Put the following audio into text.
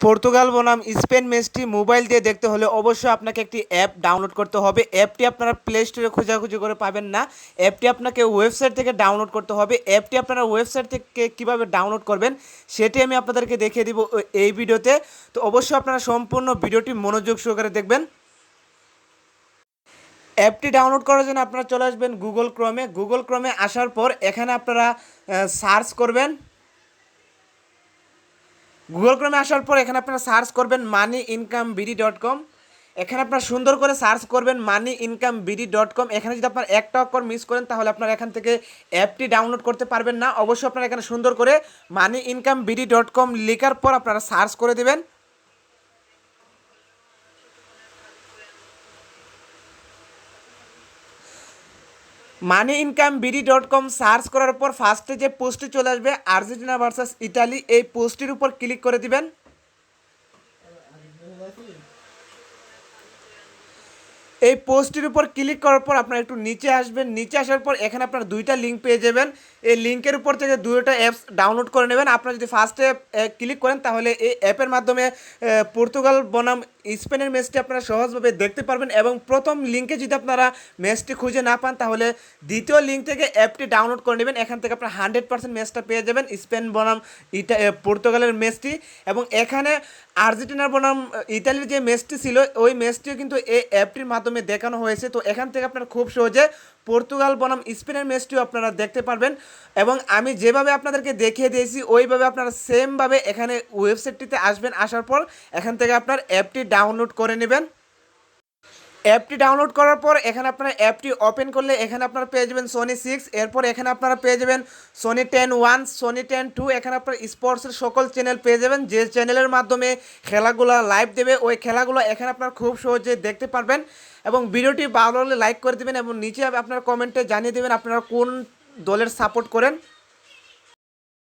Portugal বনাম Spain ম্যাচটি mobile দিয়ে দেখতে হলে অবশ্যই আপনাকে একটি অ্যাপ ডাউনলোড করতে হবে। অ্যাপটি আপনারা প্লে স্টোরে খোঁজাখুঁজি করে পাবেন না, অ্যাপটি আপনাকে ওয়েবসাইট থেকে ডাউনলোড করতে হবে। অ্যাপটি আপনারা ওয়েবসাইট থেকে কীভাবে ডাউনলোড করবেন সেটি আমি আপনাদেরকে দেখিয়ে দিব এই ভিডিওতে। তো অবশ্যই আপনারা সম্পূর্ণ ভিডিওটি মনোযোগ সহকারে দেখবেন। অ্যাপটি ডাউনলোড করার জন্য আপনারা চলে আসবেন গুগল ক্রমে আসার পর এখানে আপনারা সার্চ করবেন। গুগল ক্রমে আসার পর এখানে আপনারা সার্চ করবেন moneyincomeBD.com। এখানে আপনারা সুন্দর করে সার্চ করবেন moneyincomeBD.com। এখানে যদি আপনার একটা অক্ষর মিস করেন তাহলে আপনারা এখান থেকে অ্যাপটি ডাউনলোড করতে পারবেন না। অবশ্যই আপনারা এখানে সুন্দর করে moneyincomeBD.com লেখার পর আপনারা সার্চ করে দেবেন। moneyincomeBD.com সার্চ করার পর ফার্স্টে যে পোস্টটি চলে আসবে আর্জেন্টিনা ভার্সাস ইটালি, এই পোস্টটির উপর ক্লিক করে দিবেন। এই পোস্টটির উপর ক্লিক করার পর আপনারা একটু নিচে আসবেন। নিচে আসার পর এখানে আপনারা দুইটা লিঙ্ক পেয়ে যাবেন। এই লিঙ্কের উপর থেকে দুইটা অ্যাপস ডাউনলোড করে নেবেন। আপনারা যদি ফার্স্টে ক্লিক করেন তাহলে এই অ্যাপের মাধ্যমে পর্তুগাল বনাম স্পেনের ম্যাচটি আপনারা সহজভাবে দেখতে পারবেন। এবং প্রথম লিঙ্কে যদি আপনারা ম্যাচটি খুঁজে না পান তাহলে দ্বিতীয় লিঙ্ক থেকে অ্যাপটি ডাউনলোড করে নেবেন। এখান থেকে আপনারা 100% ম্যাচটা পেয়ে যাবেন, স্পেন বনাম পর্তুগালের ম্যাচটি। এবং এখানে আর্জেন্টিনার বনাম ইতালির যে ম্যাচটি ছিল ওই ম্যাচটিও কিন্তু এই অ্যাপটির মাধ্যমে দেখানো হয়েছে। তো এখান থেকে আপনারা খুব সহজে পর্তুগাল বনাম স্পেনের ম্যাচটিও আপনারা দেখতে পারবেন। এবং আমি যেভাবে আপনাদেরকে দেখিয়ে দিয়েছি ওইভাবে আপনারা সেমভাবে এখানে ওয়েবসাইটটিতে আসবেন। আসার পর এখান থেকে আপনার অ্যাপটি ডাউনলোড করে নেবেন। অ্যাপটি ডাউনলোড করার পর এখানে আপনারা অ্যাপটি ওপেন করলে এখানে আপনারা পেয়ে যাবেন সোনি 6, এরপর এখানে আপনারা পেয়ে যাবেন সোনি 10-1, সোনি 10-2। এখানে আপনারা স্পোর্টসের সকল চ্যানেল পেয়ে যাবেন। যে চ্যানেলের মাধ্যমে খেলাগুলো লাইভ দেবে ওই খেলাগুলো এখানে আপনারা খুব সহজে দেখতে পারবেন। এবং ভিডিওটি ভালো হলে লাইক করে দেবেন এবং নিচে আপনারা কমেন্টে জানিয়ে দেবেন আপনারা কোন দলের সাপোর্ট করেন।